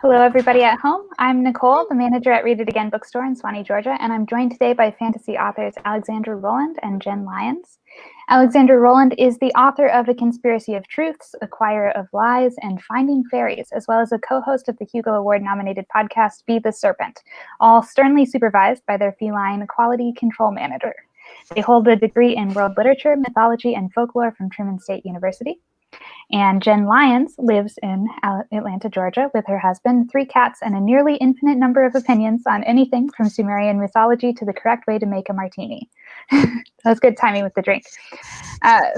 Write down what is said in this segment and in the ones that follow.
Hello, everybody at home. I'm Nicole, the manager at It Again Bookstore in Swanee, Georgia, and I'm joined today by fantasy authors Alexandra Rowland and Jenn Lyons. Alexandra Rowland is the author of A Conspiracy of Truths, Acquirer of Lies, and Finding Faeries, as well as a co-host of the Hugo Award-nominated podcast Be the Serpent, all sternly supervised by their feline quality control manager. They hold a degree in world literature, mythology, and folklore from Truman State University. And Jenn Lyons lives in Atlanta, Georgia, with her husband, 3 cats, and a nearly infinite number of opinions on anything from Sumerian mythology to the correct way to make a martini. That was good timing with the drink.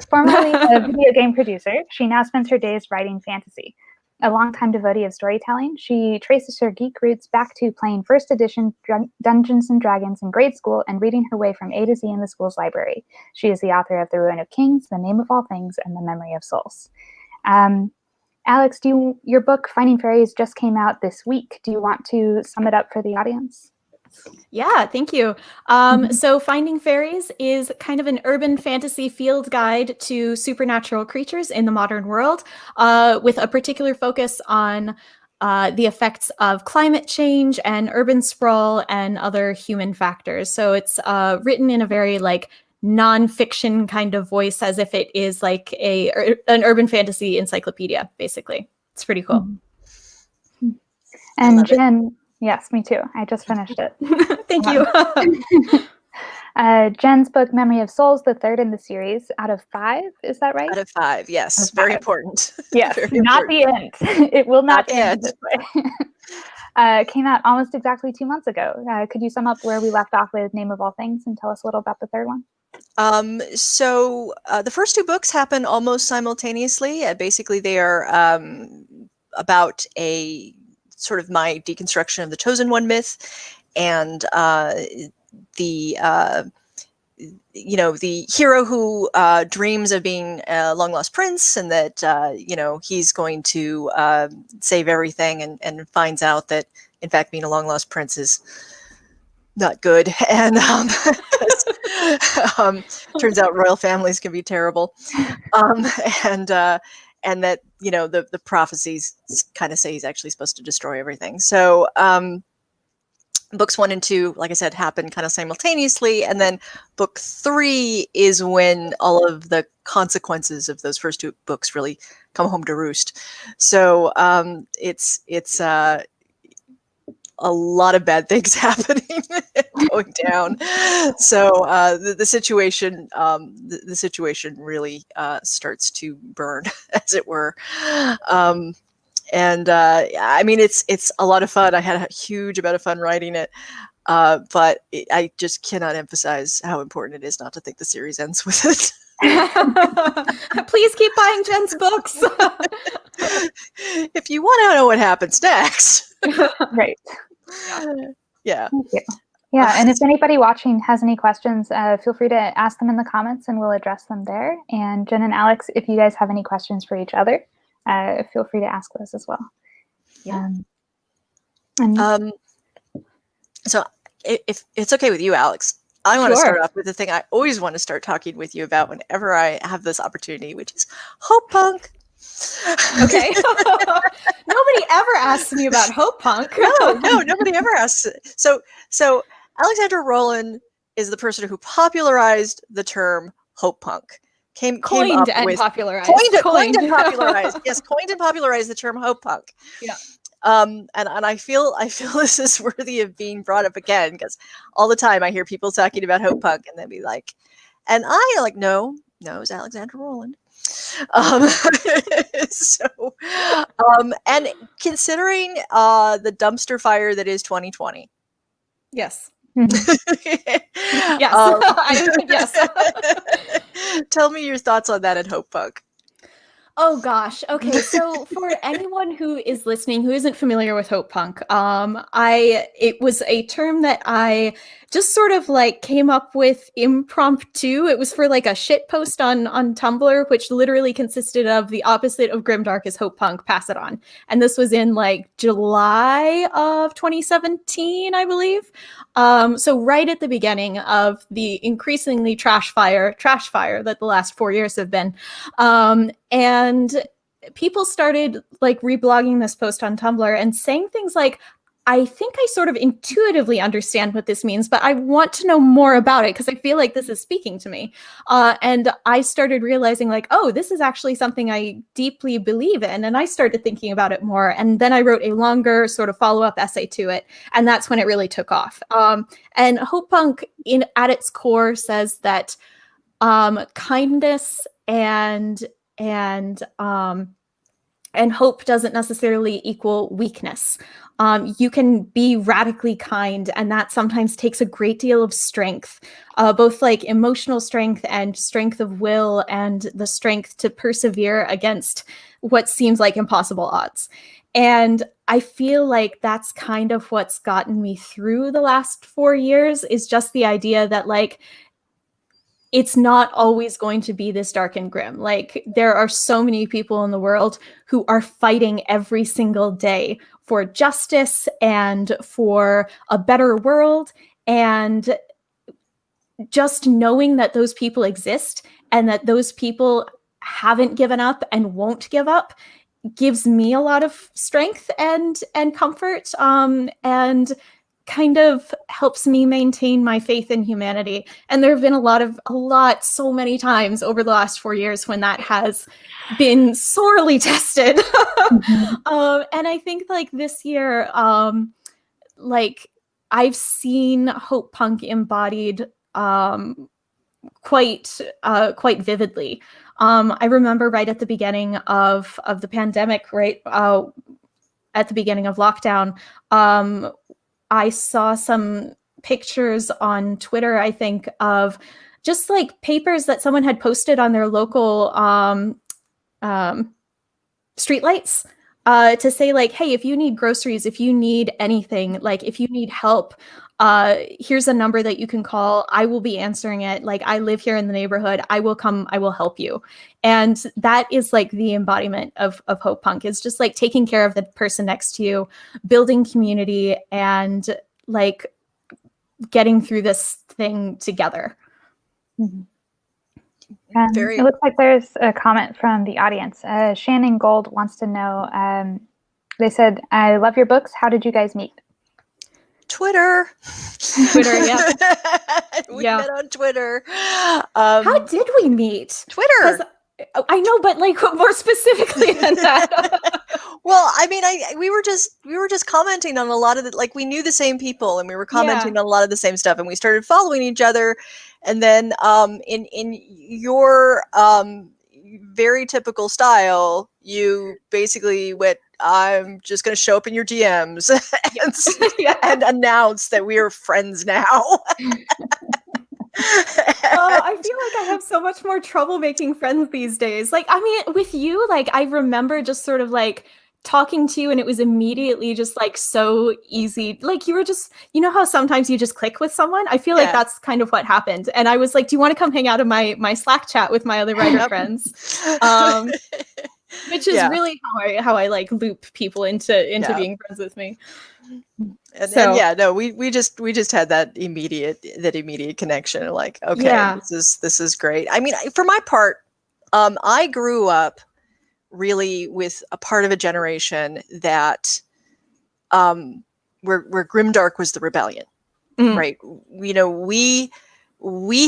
Formerly a video game producer, she now spends her days writing fantasy. A longtime devotee of storytelling, she traces her geek roots back to playing first edition Dungeons and Dragons in grade school and reading her way from A to Z in the school's library. She is the author of The Ruin of Kings, The Name of All Things, and The Memory of Souls. Alex, your book, Finding Faeries, just came out this week. Do you want to sum it up for the audience? Yeah, thank you. So Finding Faeries is kind of an urban fantasy field guide to supernatural creatures in the modern world, with a particular focus on the effects of climate change and urban sprawl and other human factors. So it's written in a very nonfiction kind of voice, as if it is like an urban fantasy encyclopedia, basically. It's pretty cool. Mm-hmm. And Jenn, yes, me too. I just finished it. Thank you. Jenn's book, Memory of Souls, the third in the series, out of 5, is that right? Out of 5, yes. Out of 5. Very important. Yes, Very not important. The end. It will not end this way. Came out almost exactly 2 months ago. Could you sum up where we left off with Name of All Things and tell us a little about the third one? So the first 2 books happen almost simultaneously. Basically, they are about a sort of my deconstruction of the Chosen One myth, and the hero who dreams of being a long lost prince, and that he's going to save everything, and finds out that in fact being a long lost prince is not good, and turns out royal families can be terrible, and that the prophecies kind of say he's actually supposed to destroy everything. So books 1 and 2, like I said, happen kind of simultaneously, and then book 3 is when all of the consequences of those first 2 books really come home to roost. So it's a lot of bad things happening going down. So the situation really starts to burn, as it were. I mean, it's a lot of fun. I had a huge amount of fun writing it, but I just cannot emphasize how important it is not to think the series ends with it. Please keep buying Jenn's books. If you want to know what happens next. Right. Yeah. Thank you. Yeah, and if anybody watching has any questions, feel free to ask them in the comments and we'll address them there. And Jenn and Alex, if you guys have any questions for each other, feel free to ask those as well. Yeah. So if it's okay with you, Alex, I want to start off with the thing I always want to start talking with you about whenever I have this opportunity, which is Hope Punk. Okay. Nobody ever asks me about Hope Punk. No, nobody ever asks. So Alexandra Rowland is the person who popularized the term Hope Punk. Coined and popularized. Yes, coined and popularized the term Hope Punk. Yeah. And I feel this is worthy of being brought up again, because all the time I hear people talking about Hope Punk, and they'd be like, and I like, no, it's Alexandra Rowland. And considering the dumpster fire that is 2020. Yes. Mm-hmm. Yes. Tell me your thoughts on that at Hope Punk. Oh gosh. Okay. So for anyone who is listening who isn't familiar with Hope Punk, it was a term that I just sort of came up with impromptu. It was for a shit post on Tumblr, which literally consisted of the opposite of grimdark is Hope Punk, pass it on. And this was in July of 2017, I believe. So right at the beginning of the increasingly trash fire that the last 4 years have been. And people started like reblogging this post on Tumblr and saying things like, I think I sort of intuitively understand what this means, but I want to know more about it because I feel like this is speaking to me. And I started realizing like, oh, this is actually something I deeply believe in. And I started thinking about it more. And then I wrote a longer sort of follow-up essay to it. And that's when it really took off. And Hope Punk at its core says that kindness and hope doesn't necessarily equal weakness. You can be radically kind, and that sometimes takes a great deal of strength, both like emotional strength and strength of will and the strength to persevere against what seems like impossible odds. And I feel like that's kind of what's gotten me through the last 4 years, is just the idea that like, it's not always going to be this dark and grim. Like, there are so many people in the world who are fighting every single day for justice and for a better world. And just knowing that those people exist and that those people haven't given up and won't give up gives me a lot of strength and comfort, and kind of helps me maintain my faith in humanity. And there have been so many times over the last 4 years when that has been sorely tested. And I think like this year, like I've seen Hope Punk embodied quite vividly. I remember right at the beginning of the pandemic, right at the beginning of lockdown, I saw some pictures on Twitter, I think, of just like papers that someone had posted on their local streetlights to say like, hey, if you need groceries, if you need anything, like if you need help, here's a number that you can call. I will be answering it. Like, I live here in the neighborhood. I will come. I will help you. And that is like the embodiment of Hope Punk. It's just like taking care of the person next to you, building community, and like getting through this thing together. Mm-hmm. It looks like there's a comment from the audience. Shannon Gold wants to know, they said, I love your books. How did you guys meet? Twitter, yeah. We met on Twitter. How did we meet? Twitter. I know, but like more specifically than that. Well, I mean, we were just commenting on a lot of the, like, we knew the same people and we were commenting on a lot of the same stuff, and we started following each other. And then in your very typical style, you basically went, I'm just going to show up in your DMs and announce that we are friends now. I feel like I have so much more trouble making friends these days. Like, I mean, with you, like, I remember just sort of like talking to you, and it was immediately just like so easy. Like, you were just, you know how sometimes you just click with someone? I feel like that's kind of what happened. And I was like, do you want to come hang out in my Slack chat with my other writer friends? Which is really how I like loop people into being friends with me. We just had that immediate connection. Like, okay, this is great. I mean, for my part, I grew up really with a part of a generation that where grimdark was the rebellion, right? You know, we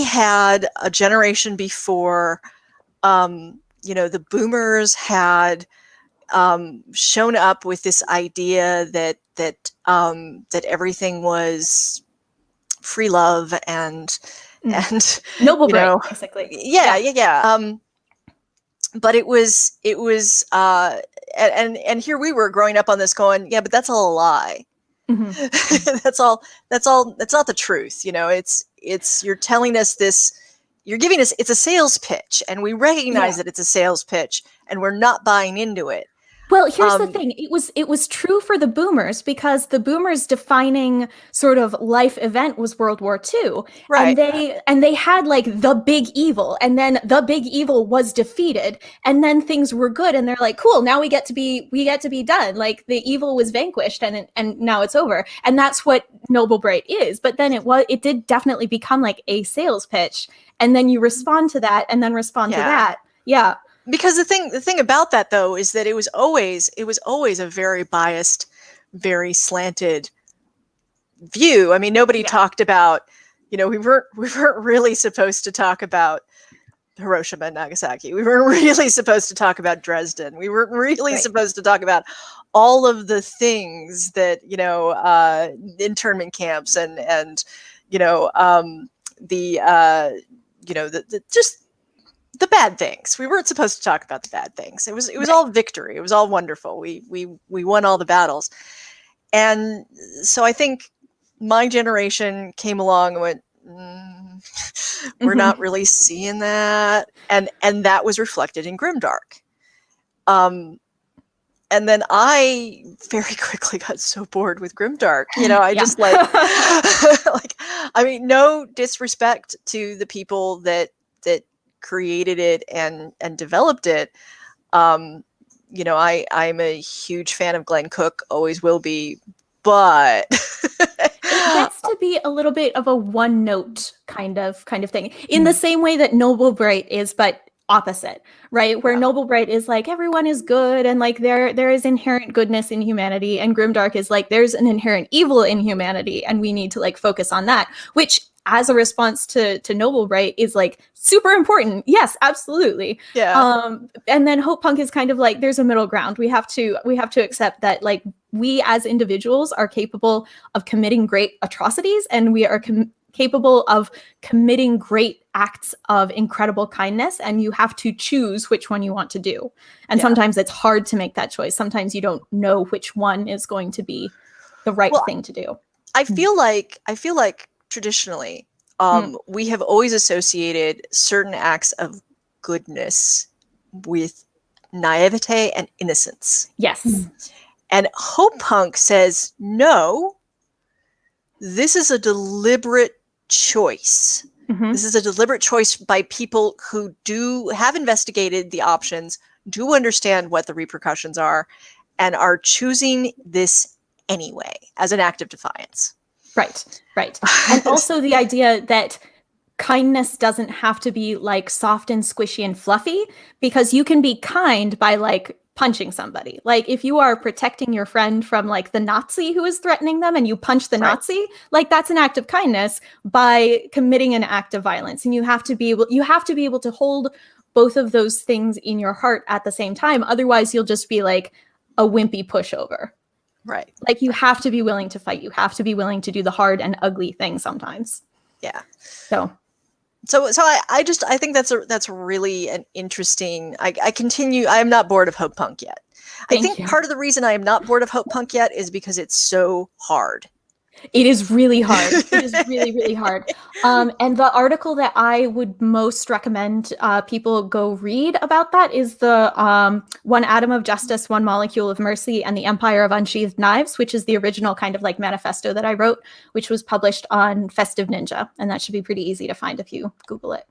had a generation before. You know, the boomers had shown up with this idea that everything was free love and noble brain, basically. Yeah. But it was and here we were growing up on this going, yeah, but that's all a lie. Mm-hmm. That's not the truth. You know, it's you're telling us this. You're giving us, it's a sales pitch, and we recognize that it's a sales pitch, and we're not buying into it. Well, here's the thing. It was true for the boomers, because the boomers' defining sort of life event was World War II. Right. And they had like the big evil, and then the big evil was defeated, and then things were good, and they're like, cool, now we get to be done. Like, the evil was vanquished, and now it's over. And that's what Noble Bright is. But then it did definitely become like a sales pitch, and then you respond to that, and then respond to that. Yeah. because the thing about that though is that it was always a very biased, very slanted view. I mean, nobody talked about, we weren't really supposed to talk about Hiroshima and Nagasaki. We weren't really supposed to talk about Dresden. We weren't really supposed to talk about all of the things that, internment camps and just the bad things. We weren't supposed to talk about the bad things. It was all victory. It was all wonderful. We won all the battles. And so I think my generation came along and went, we're not really seeing that. And that was reflected in Grimdark. And then I very quickly got so bored with Grimdark. I just I mean, no disrespect to the people that created it and developed it. I'm a huge fan of Glenn Cook, always will be, but it gets to be a little bit of a one note kind of thing, in the same way that Noble Bright is, but opposite, right? Where Noble Bright is like, everyone is good, and like there is inherent goodness in humanity, and Grimdark is like, there's an inherent evil in humanity, and we need to like focus on that, which as a response to Noble Bright is like super important. Yes, absolutely. Yeah. And then Hope Punk is kind of like, there's a middle ground. We have to accept that like we as individuals are capable of committing great atrocities, and we are capable of committing great acts of incredible kindness, and you have to choose which one you want to do. And sometimes it's hard to make that choice. Sometimes you don't know which one is going to be the right thing to do. I feel like traditionally, we have always associated certain acts of goodness with naivete and innocence. Yes. And Hope Punk says, no, this is a deliberate choice. This is a deliberate choice by people who have investigated the options, do understand what the repercussions are, and are choosing this anyway as an act of defiance. Right. And also the idea that kindness doesn't have to be like soft and squishy and fluffy, because you can be kind by like punching somebody. Like if you are protecting your friend from like the Nazi who is threatening them and you punch the Nazi, like that's an act of kindness by committing an act of violence. And you have to be able to hold both of those things in your heart at the same time. Otherwise you'll just be like a wimpy pushover. Right. Like you have to be willing to fight. You have to be willing to do the hard and ugly thing sometimes. Yeah. So I think that's really an interesting. I am not bored of Hope Punk yet. I think part of the reason I am not bored of Hope Punk yet is because it's so hard. It is really hard. It is really, really hard. And the article that I would most recommend people go read about that is the One Atom of Justice, One Molecule of Mercy, and the Empire of Unsheathed Knives, which is the original kind of like manifesto that I wrote, which was published on Festive Ninja. And that should be pretty easy to find if you Google it.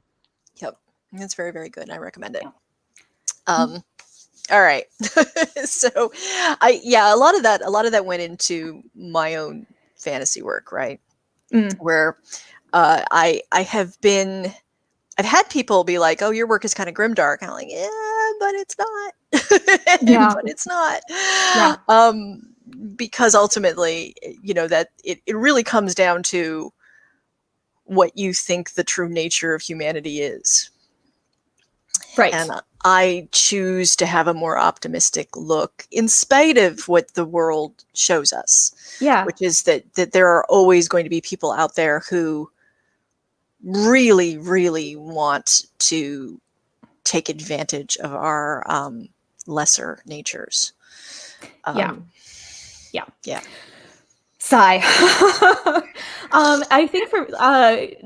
Yep. It's very, very good. I recommend it. All right. So a lot of that went into my own fantasy work, right? Where I've had people be like, oh, your work is kind of grimdark. I'm like, yeah, but it's not. But it's not. Yeah. Because ultimately, that it really comes down to what you think the true nature of humanity is. Right. And I choose to have a more optimistic look in spite of what the world shows us. Yeah. Which is that there are always going to be people out there who really, really want to take advantage of our lesser natures. Yeah. Sigh. I think for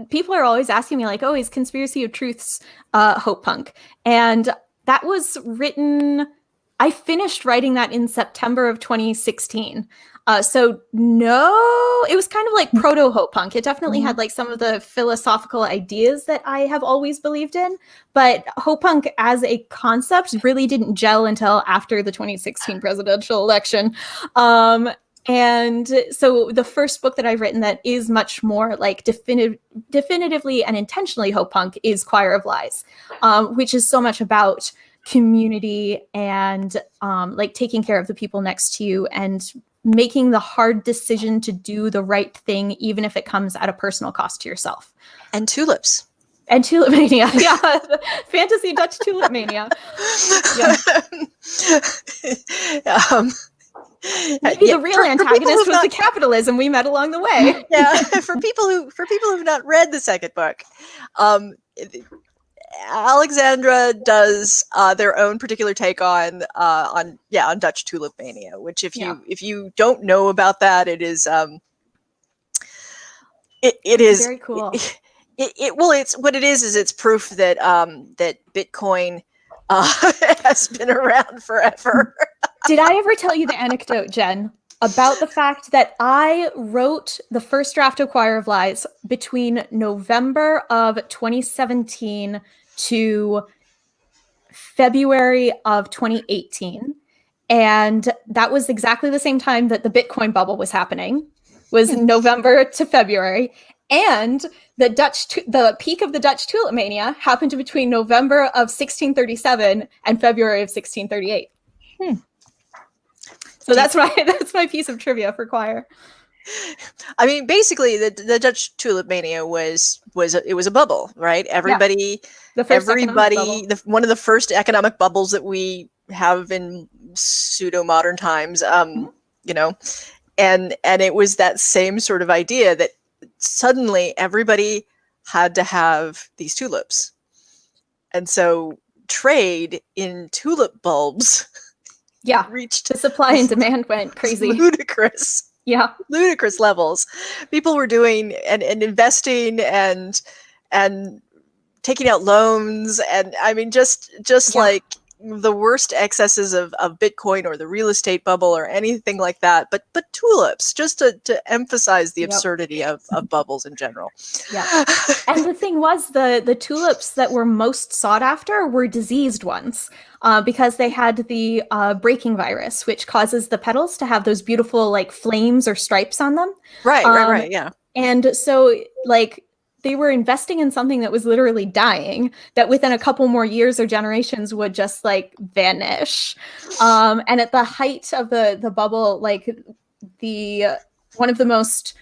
people are always asking me like, oh, is Conspiracy of Truths Hope Punk? And that was written, I finished writing that in September of 2016. So no, it was kind of like proto Hope Punk. It definitely had like some of the philosophical ideas that I have always believed in, but Hope Punk as a concept really didn't gel until after the 2016 presidential election. And so the first book that I've written that is much more like definitively and intentionally Hope Punk is Choir of Lies, which is so much about community and like taking care of the people next to you and making the hard decision to do the right thing, even if it comes at a personal cost to yourself. And tulips. And tulip mania. Yeah. Fantasy Dutch tulip mania. Yeah. Maybe the real antagonist was the capitalism we met along the way. Yeah. For people who've not read the second book, Alexandra does their own particular take on Dutch tulip mania, which if you don't know about that, it is it is very cool. It's what it is it's proof that that Bitcoin has been around forever. Did I ever tell you the anecdote, Jen, about the fact that I wrote the first draft of Choir of Lies between November of 2017 to February of 2018? And that was exactly the same time that the Bitcoin bubble was happening, was November to February. And the peak of the Dutch tulip mania happened between November of 1637 and February of 1638. So that's my piece of trivia for choir. I mean, basically, the Dutch tulip mania was a bubble, right? Everybody, one of the first economic bubbles that we have in pseudo modern times. You know, and it was that same sort of idea that suddenly everybody had to have these tulips, and so trade in tulip bulbs. Yeah, reached the supply and demand went crazy, ludicrous levels. People were doing and investing and taking out loans, and I mean just like the worst excesses of Bitcoin or the real estate bubble or anything like that, but tulips, just to emphasize the absurdity of bubbles in general. Yeah. And the thing was, the tulips that were most sought after were diseased ones, because they had the breaking virus, which causes the petals to have those beautiful like flames or stripes on them. Right, yeah. And so like they were investing in something that was literally dying, that within a couple more years or generations would just like vanish. And at the height of the bubble, like one of the most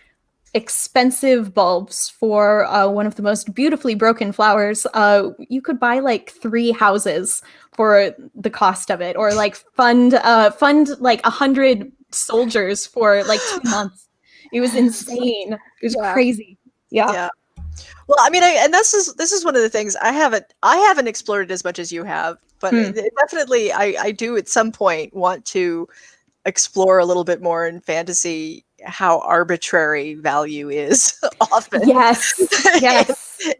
expensive bulbs for one of the most beautifully broken flowers, you could buy like 3 houses for the cost of it, or like fund like 100 soldiers for like 2 months. It was insane. It was crazy. Yeah. Well, I mean, this is one of the things I haven't explored as much as you have, but definitely I do at some point want to explore a little bit more in fantasy how arbitrary value is often. Yes.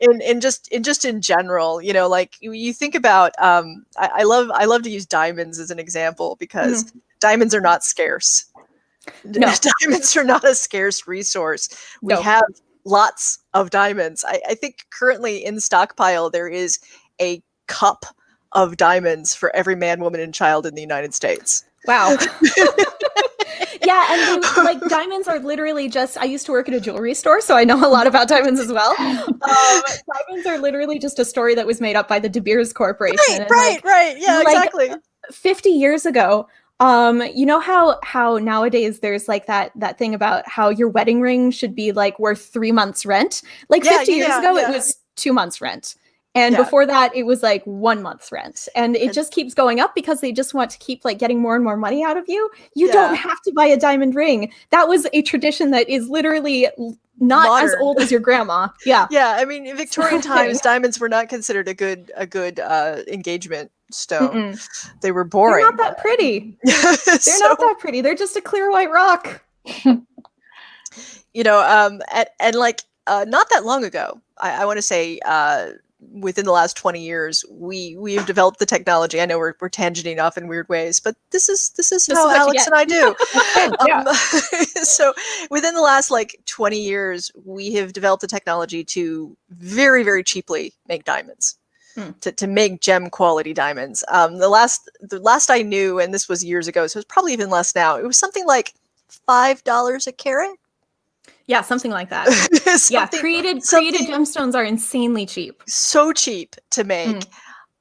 in just in general, you know, like you think about I love to use diamonds as an example, because diamonds are not scarce. No. Diamonds are not a scarce resource. We have lots of diamonds. I think currently in stockpile there is a cup of diamonds for every man, woman, and child in the United States. Wow. Yeah, and like diamonds are literally just, I used to work at a jewelry store, so I know a lot about diamonds as well. Diamonds are literally just a story that was made up by the De Beers Corporation. Right. Yeah, exactly. 50 years ago, you know how nowadays there's like that thing about how your wedding ring should be like worth 3 months rent? Like 50 years ago, it was 2 months rent. And before that, it was like 1 month's rent. And it just keeps going up because they just want to keep like getting more and more money out of you. You don't have to buy a diamond ring. That was a tradition that is literally not modern. As old as your grandma. Yeah. Yeah. I mean, in Victorian times, diamonds were not considered a good engagement stone. They were boring. They're not that pretty. They're not that pretty. They're just a clear white rock. You know, and like not that long ago, I want to say within the last 20 years, we have developed the technology. I know we're tangenting off in weird ways, but this is how Alex and I do. So within the last like 20 years, we have developed the technology to very, very cheaply make diamonds. To make gem quality diamonds. The last I knew, and this was years ago, so it's probably even less now, it was something like $5 a carat. Yeah, something like that. Created gemstones are insanely cheap. So cheap to make.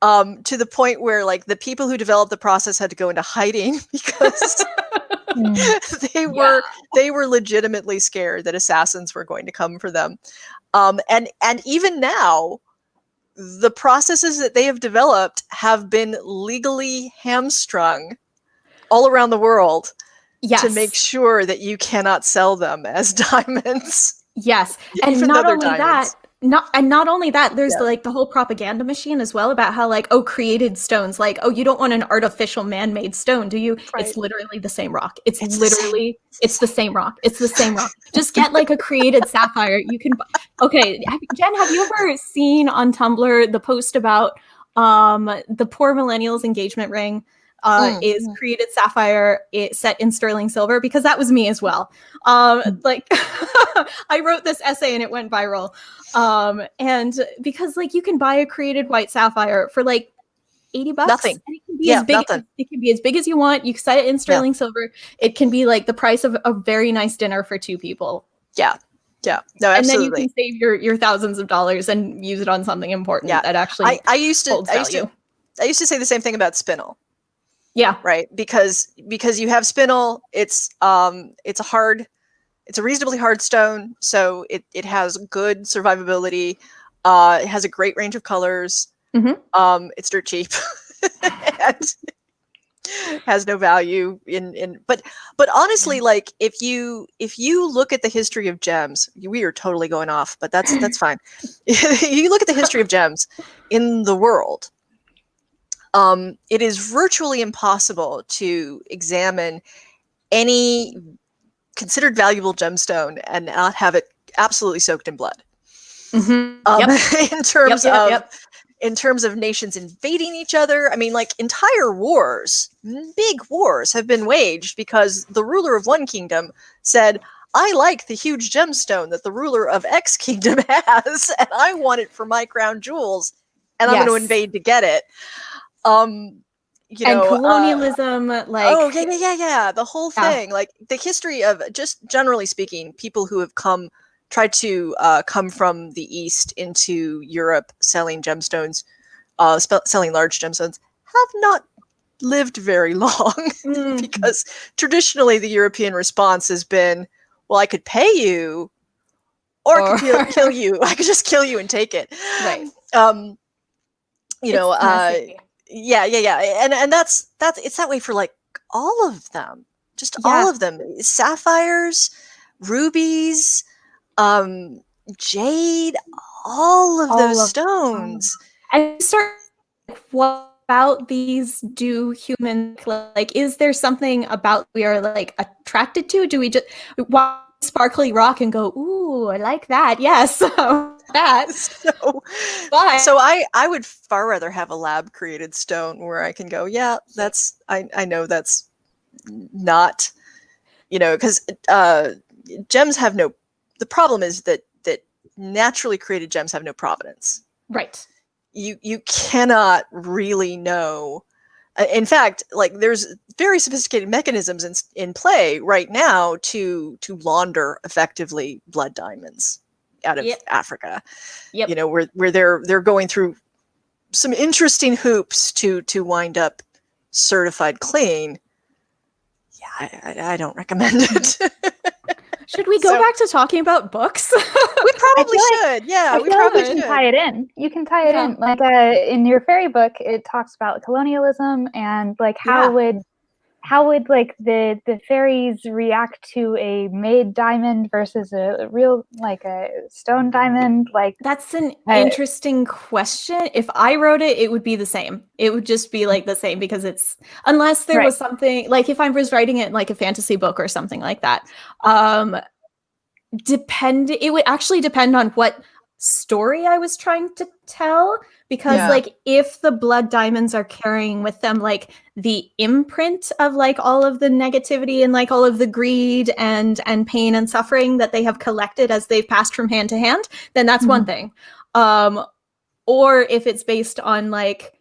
to the point where like the people who developed the process had to go into hiding because they were legitimately scared that assassins were going to come for them. And even now, the processes that they have developed have been legally hamstrung all around the world to make sure that you cannot sell them as diamonds. Yes, and not only that, not only that, there's like the whole propaganda machine as well about how like, oh, created stones, like, oh, you don't want an artificial man-made stone, do you? Right. It's literally the same rock. It's literally the same rock. It's the same rock. Just get like a created sapphire. You can. Okay, Jen, have you ever seen on Tumblr the post about the poor millennials engagement ring? Is created sapphire, set in sterling silver, because that was me as well. Like I wrote this essay and it went viral. And because like you can buy a created white sapphire for like $80. Nothing. And it can be as big. It can be as big as you want. You can set it in sterling silver. It can be like the price of a very nice dinner for two people. Yeah. Yeah. No, absolutely. And then you can save your thousands of dollars and use it on something important that actually I used to say the same thing about spinel. Yeah. Right. Because you have spinel, it's a reasonably hard stone, so it has good survivability. It has a great range of colors. It's dirt cheap and has no value but honestly, like if you look at the history of gems, we are totally going off, but that's fine. You look at the history of gems in the world. It is virtually impossible to examine any considered valuable gemstone and not have it absolutely soaked in blood. In terms of nations invading each other, I mean, like entire wars, big wars have been waged because the ruler of one kingdom said, I like the huge gemstone that the ruler of X kingdom has, and I want it for my crown jewels, and I'm going to invade to get it. And colonialism, the whole thing, like the history of, just generally speaking, people who have tried to come from the East into Europe selling gemstones, selling large gemstones, have not lived very long because traditionally the European response has been, well, I could pay you or I could kill you. I could just kill you and take it. Right. Yeah. And that's it's that way for like all of them. Just all of them. Sapphires, rubies, jade, all of those stones. And start, what about these do humans like? Is there something about we are like attracted to? Do we just watch sparkly rock and go, ooh, I like that? Yes. That. So I would far rather have a lab created stone where I can go, yeah, that's I know that's not, because gems have no, the problem is that naturally created gems have no provenance. Right. You cannot really know. In fact, like there's very sophisticated mechanisms in play right now to launder effectively blood diamonds out of Africa. Where they're going through some interesting hoops to wind up certified clean. Yeah, I don't recommend it. Should we go back to talking about books? We probably should. Yeah, we probably should. You can tie it in. You can tie it in. Like in your fairy book, it talks about colonialism and like how would like the fairies react to a made diamond versus a real like a stone diamond? Like that's an interesting question. If I wrote it, it would be the same. It would just be like the same because it's, unless there was something like if I was writing it like a fantasy book or something like that. It would actually depend on what story I was trying to tell, because like if the blood diamonds are carrying with them like the imprint of like all of the negativity and like all of the greed and pain and suffering that they have collected as they've passed from hand to hand, then that's one thing. Or if it's based on like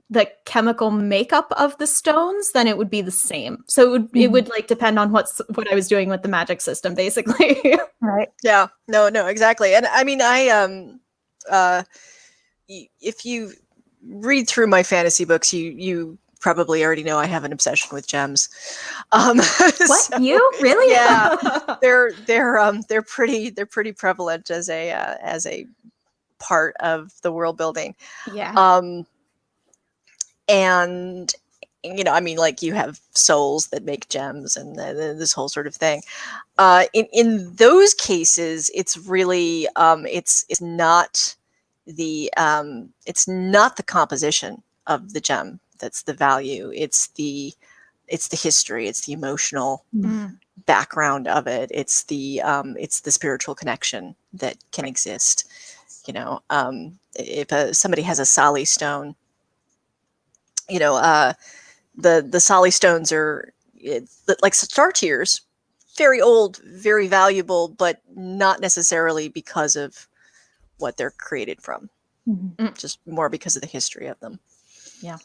the chemical makeup of the stones, then it would be the same. So it would like depend on what I was doing with the magic system, basically. Right. Yeah. No, exactly. And I mean, if you read through my fantasy books, you probably already know I have an obsession with gems. What, so, you really? Yeah, they're pretty prevalent as a part of the world building. Yeah. And I mean, like, you have souls that make gems and this whole sort of thing. In those cases, it's really it's not the composition of the gem that's the value. It's the history. It's the emotional background of it. It's the spiritual connection that can exist. If somebody has a Sali stone, the Sali stones are like star tears, very old, very valuable, but not necessarily because of what they're created from. Just more because of the history of them. Yeah.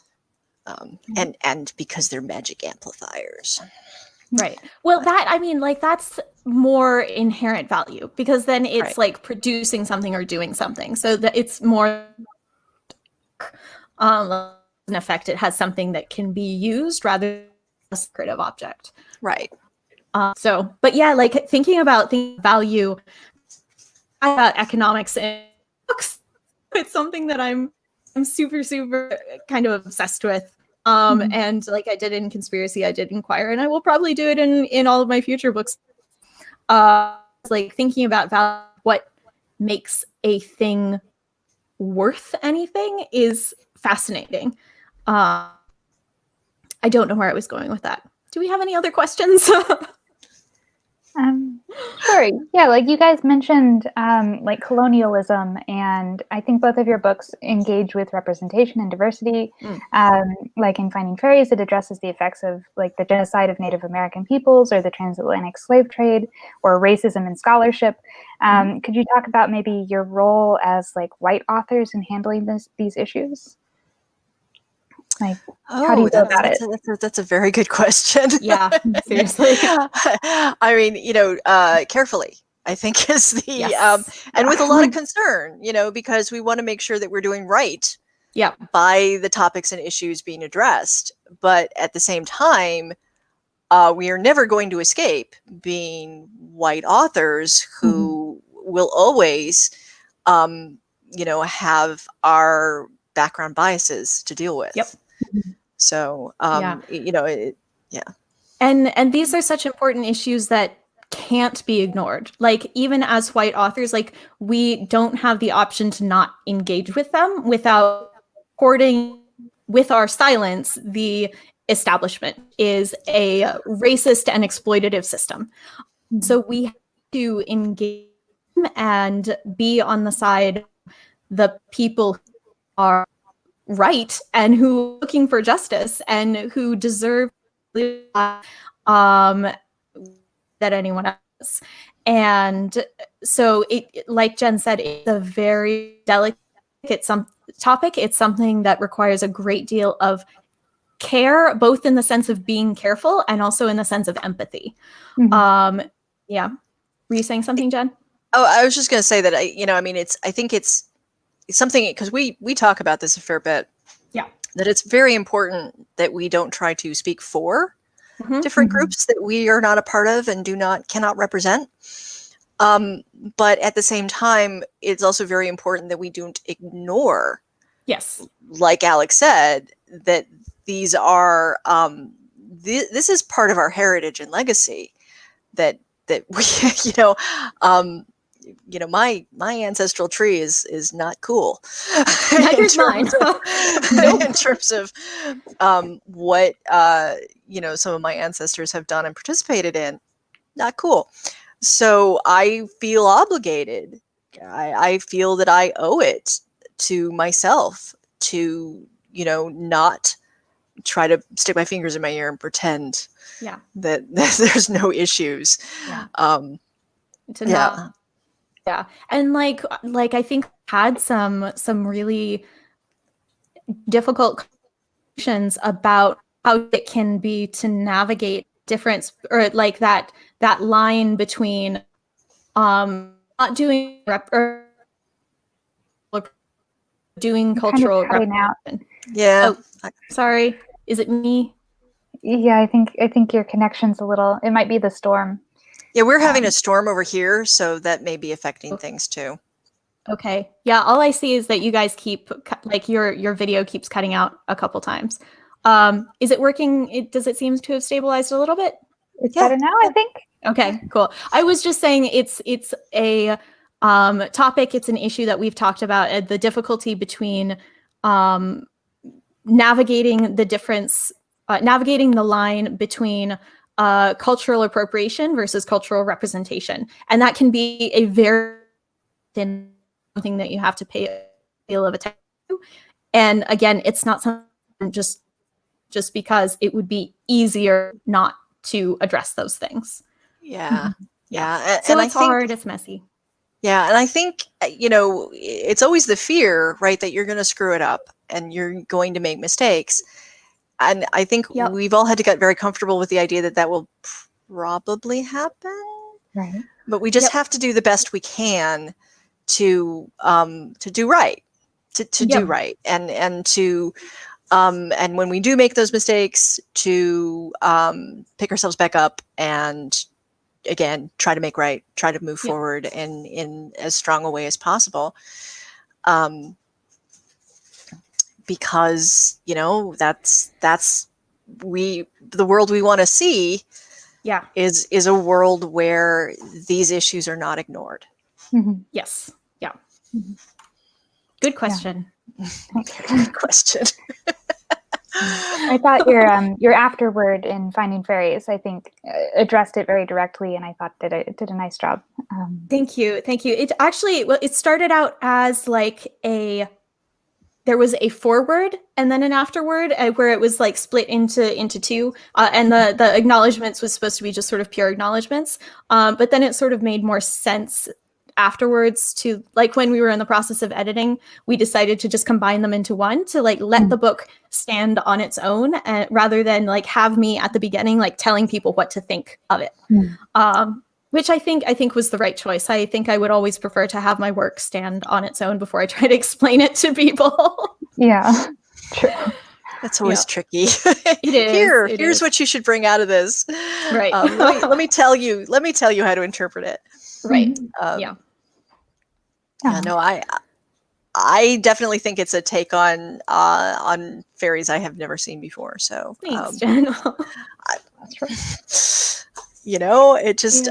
And because they're magic amplifiers. Right. Well, that's more inherent value, because then it's like producing something or doing something. So that it's more an effect. It has something that can be used rather than a secretive object. Right. But yeah, like thinking about the value about economics in books, it's something that I'm super, super kind of obsessed with. And like I did in Conspiracy, I did Inquire, and I will probably do it in all of my future books. Like thinking about value, what makes a thing worth anything is fascinating. I don't know where I was going with that. Do we have any other questions? Sure. Yeah, like you guys mentioned, like colonialism, and I think both of your books engage with representation and diversity. Like in Finding Faeries, it addresses the effects of like the genocide of Native American peoples, or the transatlantic slave trade, or racism in scholarship. Could you talk about maybe your role as like white authors in handling these issues? Like, how do you go about it? That's a very good question. Yeah, seriously. I mean, carefully, I think, is the and with a lot of concern, because we want to make sure that we're doing right by the topics and issues being addressed. But at the same time, we are never going to escape being white authors who will always, have our background biases to deal with. Yep. So, And these are such important issues that can't be ignored. Like, even as white authors, like, we don't have the option to not engage with them without supporting with our silence the establishment is a racist and exploitative system. So we have to engage and be on the side of the people who are right and who are looking for justice and who deserve that anyone else. And so it, like Jenn said, it's a very delicate topic. It's something that requires a great deal of care, both in the sense of being careful and also in the sense of empathy. Were you saying something, Jenn? Oh, I was just going to say that I think it's something, because we talk about this a fair bit. Yeah. That it's very important that we don't try to speak for different groups that we are not a part of and cannot represent. But at the same time, it's also very important that we don't ignore. Yes. Like Alex said, that these are this is part of our heritage and legacy that we my ancestral tree is not cool. Neither's mine. In terms of what some of my ancestors have done and participated in, not cool. So I feel obligated. I feel that I owe it to myself to not try to stick my fingers in my ear and pretend that there's no issues. And like I think had some really difficult conversations about how it can be to navigate difference, or like that line between not doing doing Kind cultural of cutting out. representation. Yeah. Oh, sorry. Is it me? Yeah, I think your connection's a little. It might be the storm. Yeah, we're having a storm over here, so that may be affecting things too. Okay. Yeah, all I see is that you guys keep, like, your video keeps cutting out a couple times. Is it working? Does it seem to have stabilized a little bit? It's better now, I think. Okay, cool. I was just saying it's a topic, it's an issue that we've talked about, the difficulty between navigating the difference, navigating the line between cultural appropriation versus cultural representation. And that can be a very thin something that you have to pay a deal of attention to. And again, it's not something just because it would be easier not to address those things. Yeah. Yeah. So and it's hard, it's messy. Yeah. And I think, it's always the fear, right, that you're going to screw it up and you're going to make mistakes. And I think we've all had to get very comfortable with the idea that that will probably happen. Right. But we just have to do the best we can to do right, to do right. And to, and when we do make those mistakes, to pick ourselves back up and again, try to make right, try to move forward in as strong a way as possible. Because, that's the world we want to see is a world where these issues are not ignored. Mm-hmm. Yes. Yeah. Mm-hmm. Good question. Yeah. Good question. I thought your afterword in Finding Faeries, I think, addressed it very directly, and I thought it did a nice job. Thank you. It actually, it started out as like there was a foreword and then an afterword where it was like split into two, and the acknowledgements was supposed to be just sort of pure acknowledgements, but then it sort of made more sense afterwards to, like, when we were in the process of editing, we decided to just combine them into one to like let the book stand on its own, rather than like have me at the beginning like telling people what to think of it. Which I think was the right choice. I think I would always prefer to have my work stand on its own before I try to explain it to people. Yeah, true. That's always tricky. It is. Here's what you should bring out of this. Right. Let me tell you how to interpret it. Right. No, I dedefinitely think it's a take on fairies I have never seen before. So thanks, Jen. That's right. It just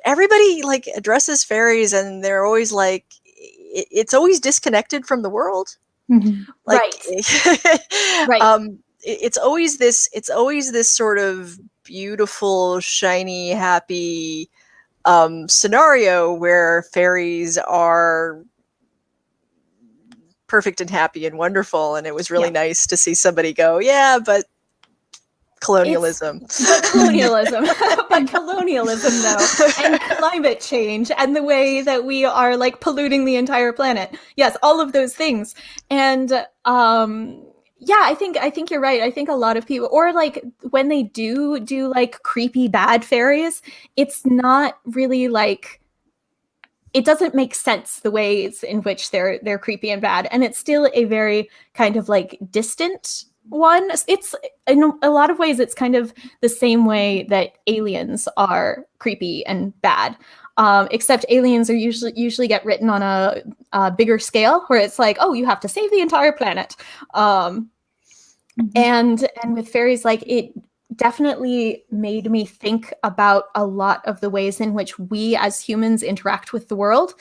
everybody like addresses fairies and they're always like it's always disconnected from the world. Mm-hmm. Like, right. It's always this sort of beautiful, shiny, happy scenario where fairies are perfect and happy and wonderful, and it was really nice to see somebody go, but colonialism but colonialism though, and climate change and the way that we are like polluting the entire planet. Yes, all of those things. And I think you're right. I think a lot of people, or like when they do like creepy bad fairies, it's not really like, it doesn't make sense the ways in which they're creepy and bad, and it's still a very kind of like distant one. It's in a lot of ways it's kind of the same way that aliens are creepy and bad, except aliens are usually get written on a bigger scale where it's like, oh, you have to save the entire planet, and with fairies, like, it definitely made me think about a lot of the ways in which we as humans interact with the world,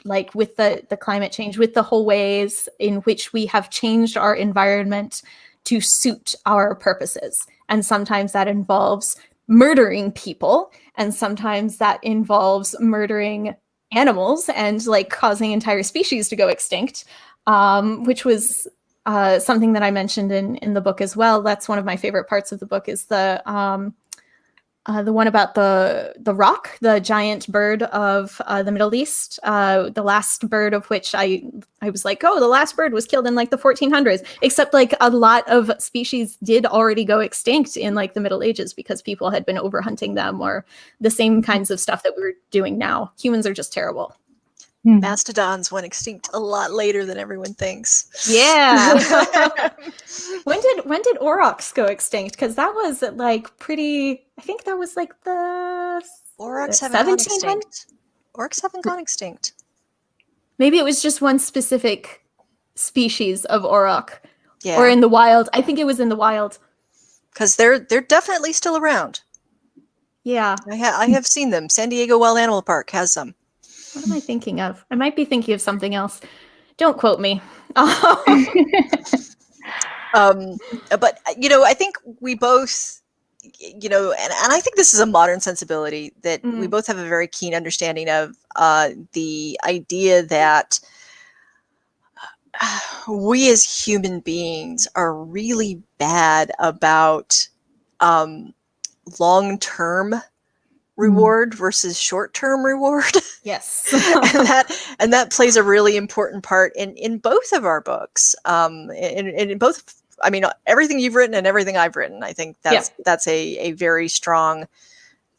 like with the climate change, with the whole ways in which we have changed our environment to suit our purposes. And sometimes that involves murdering people, and sometimes that involves murdering animals and like causing entire species to go extinct, which was something that I mentioned in the book as well. That's one of my favorite parts of the book, is the one about the roc, the giant bird of the Middle East, the last bird of which I was like, oh, the last bird was killed in like the 1400s, except like a lot of species did already go extinct in like the Middle Ages because people had been overhunting them, or the same kinds of stuff that we're doing now. Humans are just terrible. Mastodons went extinct a lot later than everyone thinks. Yeah. When did aurochs go extinct? Because that was like pretty. I think that was like the Aurochs haven't gone 1700s. extinct. Aurochs haven't gone extinct. Maybe it was just one specific species of auroch, Yeah. or in the wild. I think it was in the wild. Because they're definitely still around. Yeah. I have seen them. San Diego Wild Animal Park has some. What am I thinking of? I might be thinking of something else. Don't quote me. But I think we both, and I think this is a modern sensibility that we both have a very keen understanding of the idea that we as human beings are really bad about long-term reward versus short-term reward. Yes. and that plays a really important part in both of our books. In both, I mean, everything you've written and everything I've written. I think that's a very strong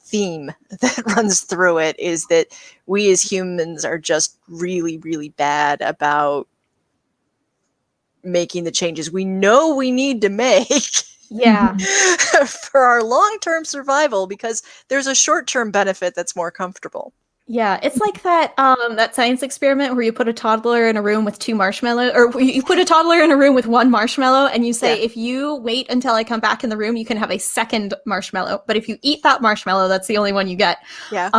theme that runs through it, is that we as humans are just really, really bad about making the changes we know we need to make. Yeah. For our long-term survival, because there's a short-term benefit that's more comfortable. Yeah, it's like that science experiment where you put a toddler in a room with 2 marshmallows, or you put a toddler in a room with 1 marshmallow, and you say, if you wait until I come back in the room, you can have a second marshmallow. But if you eat that marshmallow, that's the only one you get. Yeah.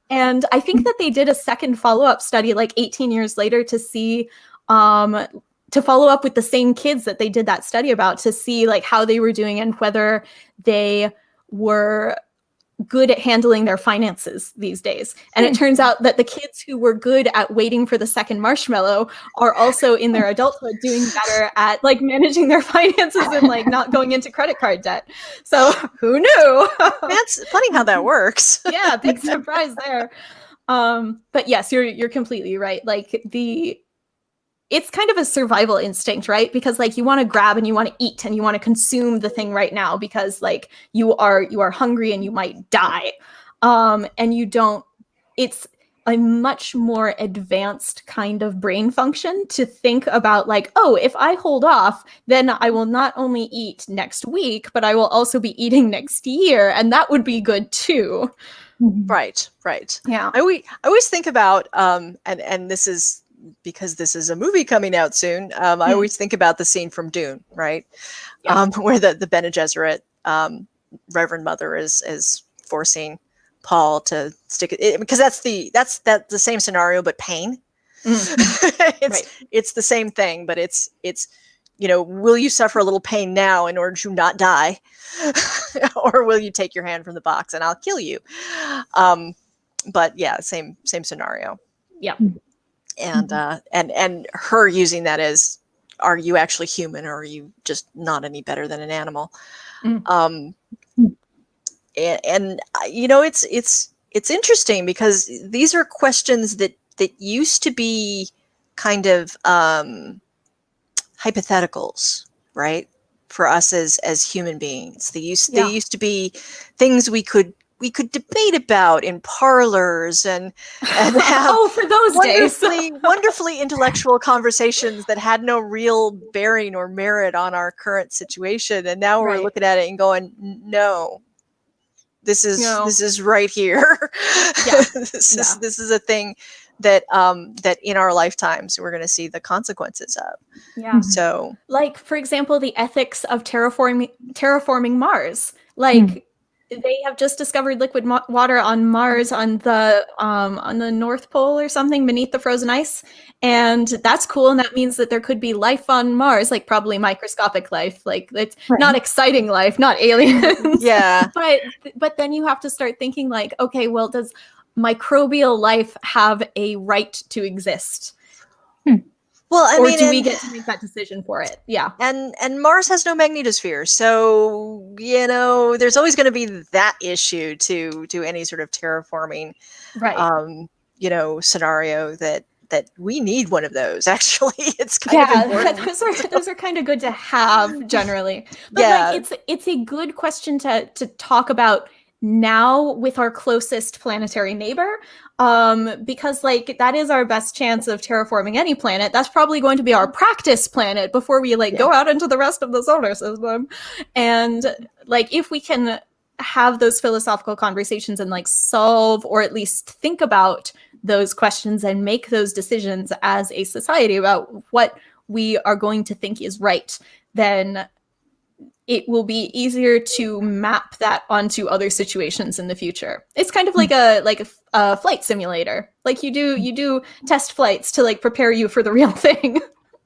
And I think that they did a second follow-up study like 18 years later to see to follow up with the same kids that they did that study about, to see like how they were doing and whether they were good at handling their finances these days. And it turns out that the kids who were good at waiting for the second marshmallow are also in their adulthood doing better at like managing their finances and like not going into credit card debt. So who knew? That's funny how that works. Yeah, big surprise there. But yes, you're completely right. Like it's kind of a survival instinct, right? Because like you want to grab and you want to eat and you want to consume the thing right now because like you are hungry and you might die. And you don't, it's a much more advanced kind of brain function to think about like, oh, if I hold off, then I will not only eat next week, but I will also be eating next year. And that would be good too. Right. Yeah. I always think about, and this is, because this is a movie coming out soon, I always think about the scene from Dune, right? Yeah. Where the Bene Gesserit Reverend Mother is forcing Paul to stick it, because that's the same scenario, but pain. It's the same thing, but it's will you suffer a little pain now in order to not die, or will you take your hand from the box and I'll kill you? But yeah, same scenario. Yeah. And her using that as, are you actually human, or are you just not any better than an animal? It's interesting because these are questions that used to be kind of hypotheticals, right? For us as human beings, they used to be things we could debate about in parlors and have for those days. wonderfully intellectual conversations that had no real bearing or merit on our current situation. And now we're looking at it and going, no, this is right here. Yeah. This is a thing that in our lifetimes we're going to see the consequences of. Yeah. So, like for example, the ethics of terraforming Mars, like. They have just discovered liquid water on Mars on the North Pole or something beneath the frozen ice. And that's cool. And that means that there could be life on Mars, like probably microscopic life. Like it's not exciting life, not aliens. Yeah. But then you have to start thinking like, okay, well, does microbial life have a right to exist? Well, I mean, do we get to make that decision for it? Yeah. And Mars has no magnetosphere. So, there's always going to be that issue to any sort of terraforming, scenario that we need one of those. Actually, it's kind of important. those are kind of good to have generally. But like, it's a good question to talk about now with our closest planetary neighbor, because like that is our best chance of terraforming any planet. That's probably going to be our practice planet before we like go out into the rest of the solar system. And like if we can have those philosophical conversations and like solve or at least think about those questions and make those decisions as a society about what we are going to think is right, then it will be easier to map that onto other situations in the future. It's kind of like a flight simulator. Like you do test flights to like prepare you for the real thing.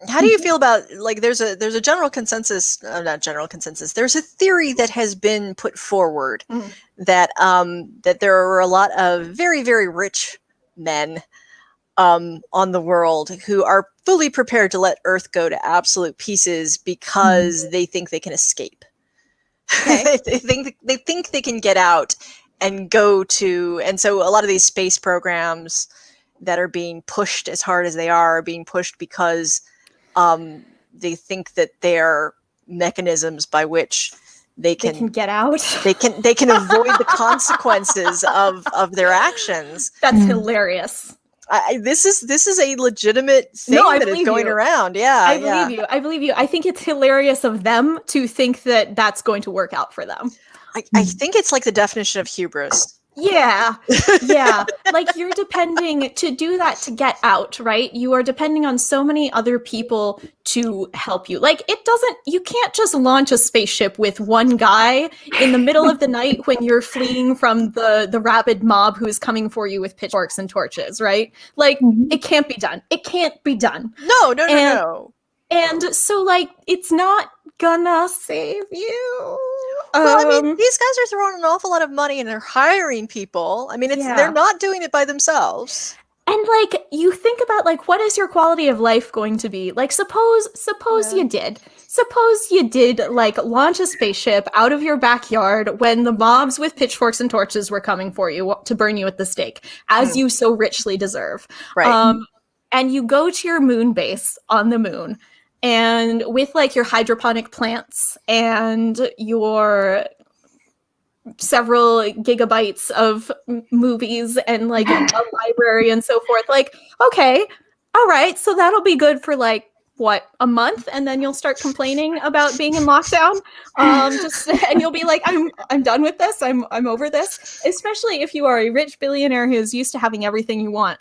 How do you feel about, like, there's a general consensus, not general consensus, there's a theory that has been put forward that that there are a lot of very, very rich men on the world who are fully prepared to let Earth go to absolute pieces because they think they can escape. Okay. they think they can get out and go to, and so a lot of these space programs that are being pushed as hard as they are being pushed because they think that they're mechanisms by which they can get out. They can avoid the consequences of their actions. That's hilarious. This is a legitimate thing that is going around. Yeah, I believe you. I believe you. I think it's hilarious of them to think that that's going to work out for them. I think it's like the definition of hubris. Yeah. Like you're depending to do that to get out, right? You are depending on so many other people to help you. Like you can't just launch a spaceship with one guy in the middle of the night when you're fleeing from the rabid mob who is coming for you with pitchforks and torches, right? Like it can't be done. It can't be done. No. And so like it's not gonna save you. Well, I mean, these guys are throwing an awful lot of money and they're hiring people. I mean, they're not doing it by themselves. And like you think about like what is your quality of life going to be? Like suppose you did like launch a spaceship out of your backyard when the mobs with pitchforks and torches were coming for you to burn you at the stake, as you so richly deserve. Right. And you go to your moon base on the moon. And with like your hydroponic plants and your several gigabytes of movies and like a library and so forth, like, okay, all right, so that'll be good for like what, a month, and then you'll start complaining about being in lockdown. And you'll be like, I'm done with this. I'm over this. Especially if you are a rich billionaire who's used to having everything you want.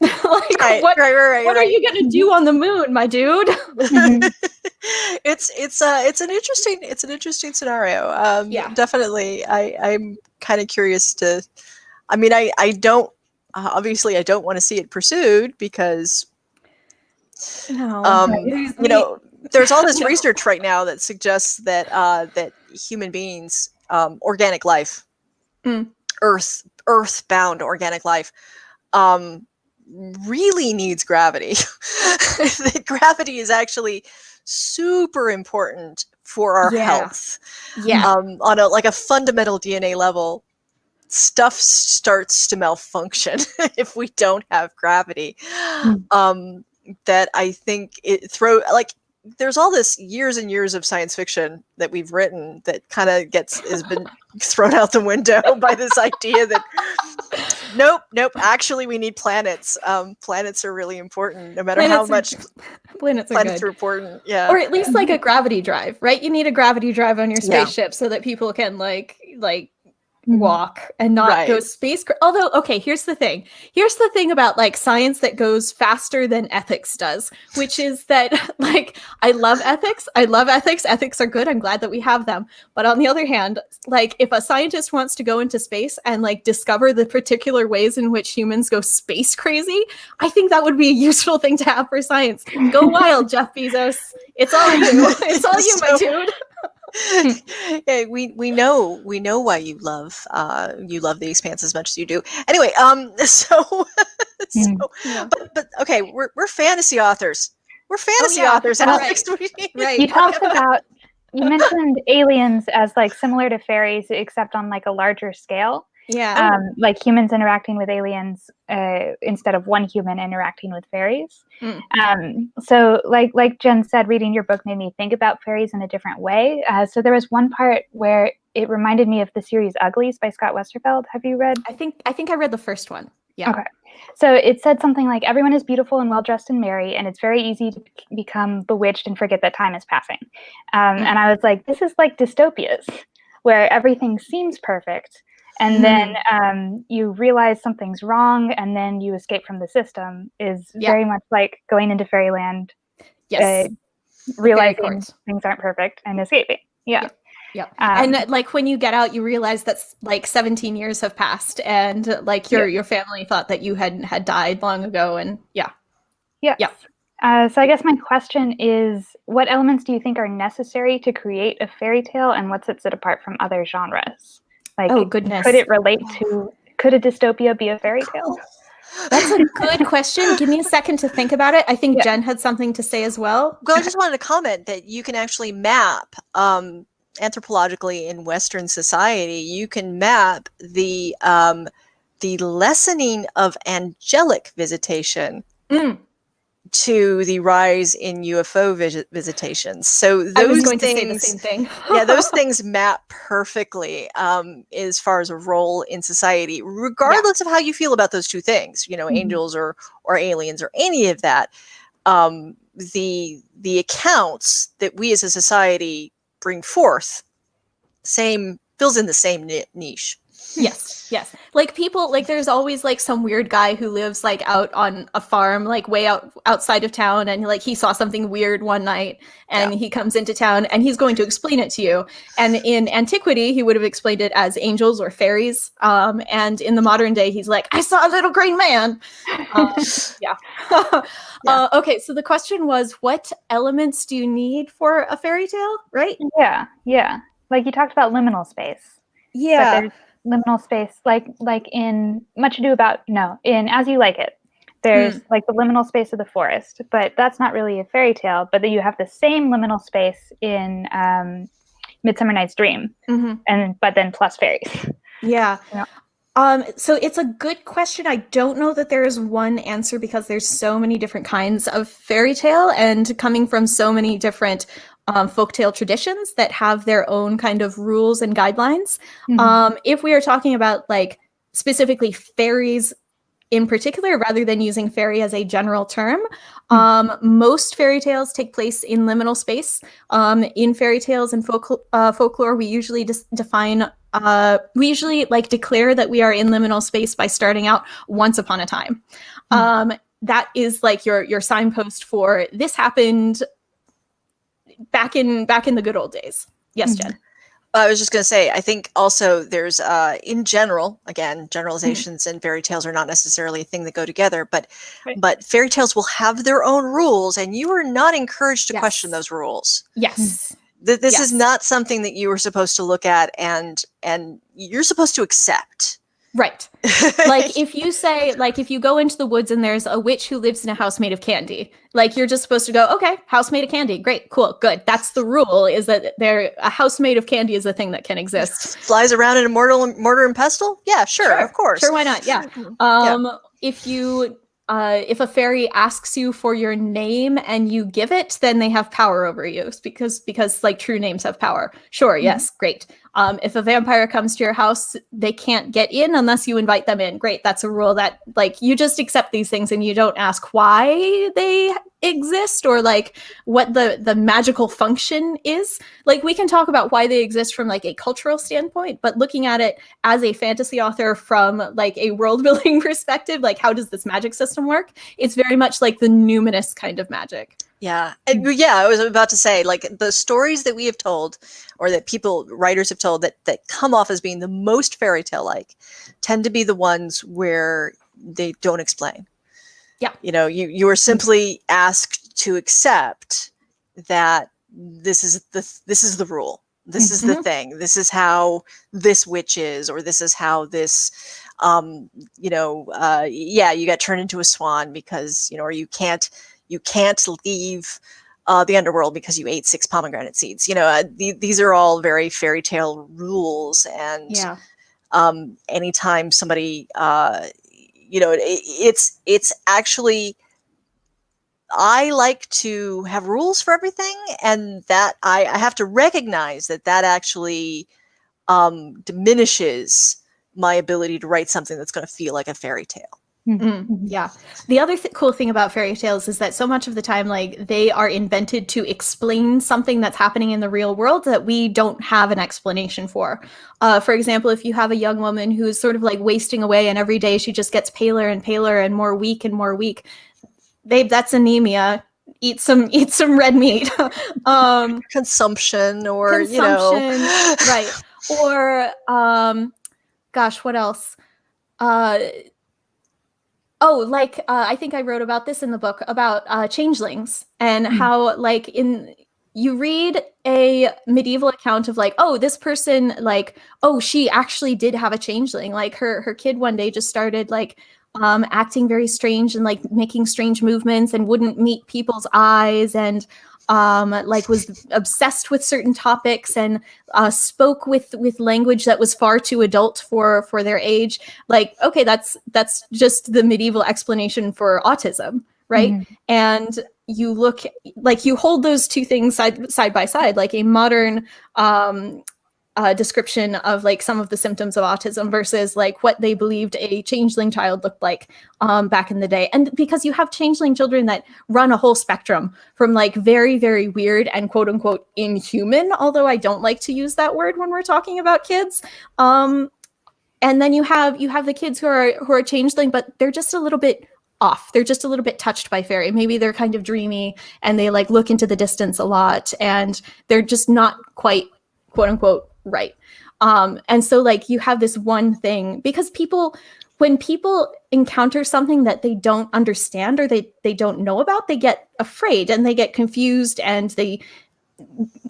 Like what are you gonna do on the moon, my dude? It's an interesting scenario. Definitely. I'm kind of curious to. I mean, I don't obviously I don't want to see it pursued because you know, there's all this research right now that suggests that that human beings, organic life, earthbound organic life, really needs gravity. That gravity is actually super important for our health. On a fundamental DNA level, stuff starts to malfunction if we don't have gravity. That I think there's all this years and years of science fiction that we've written that kind of has been thrown out the window by this idea that nope, actually we need planets. Planets are really important, no matter how much planets are important. Yeah. Or at least like a gravity drive, right? You need a gravity drive on your spaceship so that people can like walk and not go space. Although, okay, here's the thing about like science that goes faster than ethics does, which is that like I love ethics. Ethics are good. I'm glad that we have them. But on the other hand, like if a scientist wants to go into space and like discover the particular ways in which humans go space crazy, I think that would be a useful thing to have for science. Go wild, Jeff Bezos. It's all you. It's all you, my dude. Yeah, we know why you love the Expanse as much as you do. Anyway, but okay, we're fantasy authors. We're fantasy authors, Alex. Right. You mentioned aliens as like similar to fairies, except on like a larger scale. Yeah. Like humans interacting with aliens instead of one human interacting with fairies. So like Jenn said, reading your book made me think about fairies in a different way. So there was one part where it reminded me of the series Uglies by Scott Westerfeld. Have you read? I think I read the first one. Yeah. Okay. So it said something like, everyone is beautiful and well-dressed and merry, and it's very easy to become bewitched and forget that time is passing. And I was like, this is like dystopias, where everything seems perfect, and then you realize something's wrong, and then you escape from the system, is very much like going into fairyland, realizing things aren't perfect and escaping. Yeah. Yeah. And like when you get out, you realize that's like 17 years have passed, and like your family thought that you had died long ago. And So I guess my question is, what elements do you think are necessary to create a fairy tale, and what sets it apart from other genres? Like, oh goodness, could it relate to, could a dystopia be a fairy tale? That's a good question. Give me a second to think about it. I think Jen had something to say as well. Well, I just wanted to comment that you can actually map anthropologically in Western society, you can map the lessening of angelic visitation to the rise in UFO visitations. So those I was going things, to say the same thing. those things map perfectly as far as a role in society, regardless of how you feel about those two things. You know, angels or aliens or any of that. The accounts that we as a society bring forth fills in the same niche. Yes. Like people, like there's always like some weird guy who lives like out on a farm, like way outside of town, and like he saw something weird one night, and he comes into town and he's going to explain it to you. And in antiquity, he would have explained it as angels or fairies. And in the modern day, he's like, I saw a little green man. Okay, so the question was, what elements do you need for a fairy tale, right? Yeah. Like you talked about liminal space. Yeah. There's liminal space, like in in As You Like It, there's like the liminal space of the forest, but that's not really a fairy tale. But then you have the same liminal space in Midsummer Night's Dream, but then plus fairies. Yeah. So it's a good question. I don't know that there is one answer, because there's so many different kinds of fairy tale, and coming from so many different folktale traditions that have their own kind of rules and guidelines. If we are talking about like specifically fairies in particular, rather than using fairy as a general term, most fairy tales take place in liminal space. In fairy tales and folklore, we usually define we usually like declare that we are in liminal space by starting out once upon a time. That is like your signpost for this happened back in the good old days. Yes, Jen. I was just going to say, I think also there's, in general, again, generalizations and fairy tales are not necessarily a thing that go together, but fairy tales will have their own rules, and you are not encouraged to question those rules. Yes. This is not something that you are supposed to look at and you're supposed to accept. Right. Like if you say, like if you go into the woods and there's a witch who lives in a house made of candy, like you're just supposed to go, okay, house made of candy. Great, cool, good. That's the rule, is that a house made of candy is a thing that can exist. Flies around in a mortar and pestle? Yeah, sure, of course. Sure, why not? Yeah. If a fairy asks you for your name and you give it, then they have power over you, because like true names have power. Sure, yes, great. If a vampire comes to your house, they can't get in unless you invite them in. Great, that's a rule that like you just accept these things and you don't ask why they exist or like what the magical function is. Like we can talk about why they exist from like a cultural standpoint, but looking at it as a fantasy author from like a world building perspective, like how does this magic system work? It's very much like the numinous kind of magic. Yeah. I was about to say, like the stories that we have told, or that writers have told that come off as being the most fairy tale like, tend to be the ones where they don't explain. Yeah. You know, you are simply asked to accept that this is the rule. This is the thing. This is how this witch is, or this is how this, you got turned into a swan because, or you can't leave the underworld because you ate 6 pomegranate seeds. These are all very fairy tale rules. And anytime somebody, it's actually, I like to have rules for everything, and that I have to recognize that actually diminishes my ability to write something that's going to feel like a fairy tale. Yeah. The other cool thing about fairy tales is that so much of the time, like, they are invented to explain something that's happening in the real world that we don't have an explanation for. For example, if you have a young woman who is sort of like wasting away and every day she just gets paler and paler and more weak, babe, that's anemia. Eat some red meat. Consumption, or right. Or gosh, what else? I think I wrote about this in the book about changelings and how, like, you read a medieval account of, like, oh, this person, like, oh, she actually did have a changeling. Like, her kid one day just started, like, acting very strange and, like, making strange movements and wouldn't meet people's eyes, and like, was obsessed with certain topics and spoke with language that was far too adult for their age. Like, okay, that's just the medieval explanation for autism, right? And you look, like, you hold those two things side by side, like a modern description of, like, some of the symptoms of autism versus, like, what they believed a changeling child looked like back in the day. And because you have changeling children that run a whole spectrum from, like, very, very weird and quote unquote inhuman, although I don't like to use that word when we're talking about kids. And then you have the kids who are changeling, but they're just a little bit off. They're just a little bit touched by fairy. Maybe they're kind of dreamy and they, like, look into the distance a lot, and they're just not quite quote unquote right. And so, like, you have this one thing, because when people encounter something that they don't understand or they don't know about, they get afraid and they get confused, and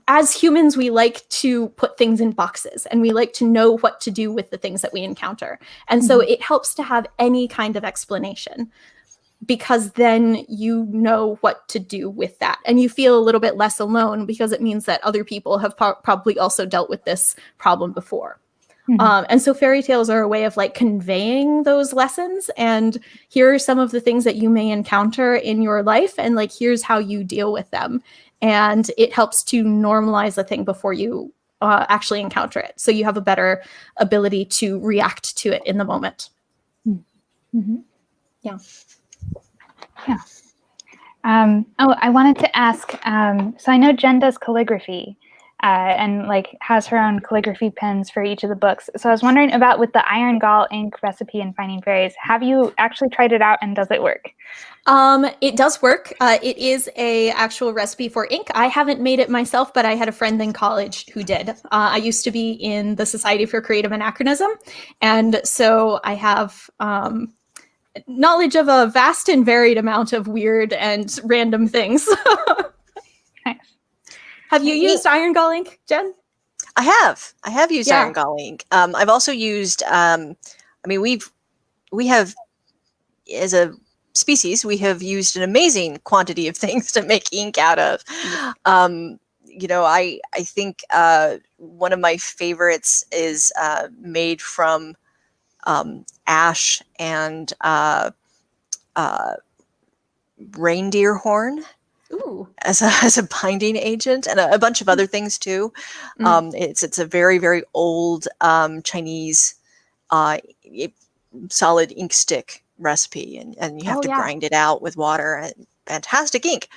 as humans, we like to put things in boxes and we like to know what to do with the things that we encounter. And so it helps to have any kind of explanation, because then you know what to do with that. And you feel a little bit less alone, because it means that other people have probably also dealt with this problem before. And so fairy tales are a way of, like, conveying those lessons. And here are some of the things that you may encounter in your life. And, like, here's how you deal with them. And it helps to normalize a thing before you actually encounter it. So you have a better ability to react to it in the moment. Yeah. Yeah. I wanted to ask, so I know Jenn does calligraphy and, like, has her own calligraphy pens for each of the books. So I was wondering about with the Iron Gall ink recipe in Finding Faeries, have you actually tried it out and does it work? It does work. It is a actual recipe for ink. I haven't made it myself, but I had a friend in college who did. I used to be in the Society for Creative Anachronism, and so I have knowledge of a vast and varied amount of weird and random things. Nice. Have you used Iron Gall ink, Jenn? I have used Iron Gall ink. I've also used, we have, as a species, we have used an amazing quantity of things to make ink out of. I think one of my favorites is made from ash and reindeer horn. Ooh. As a binding agent, and a bunch of other things too. It's a very, very old Chinese solid ink stick recipe, and you have to grind it out with water, and fantastic ink.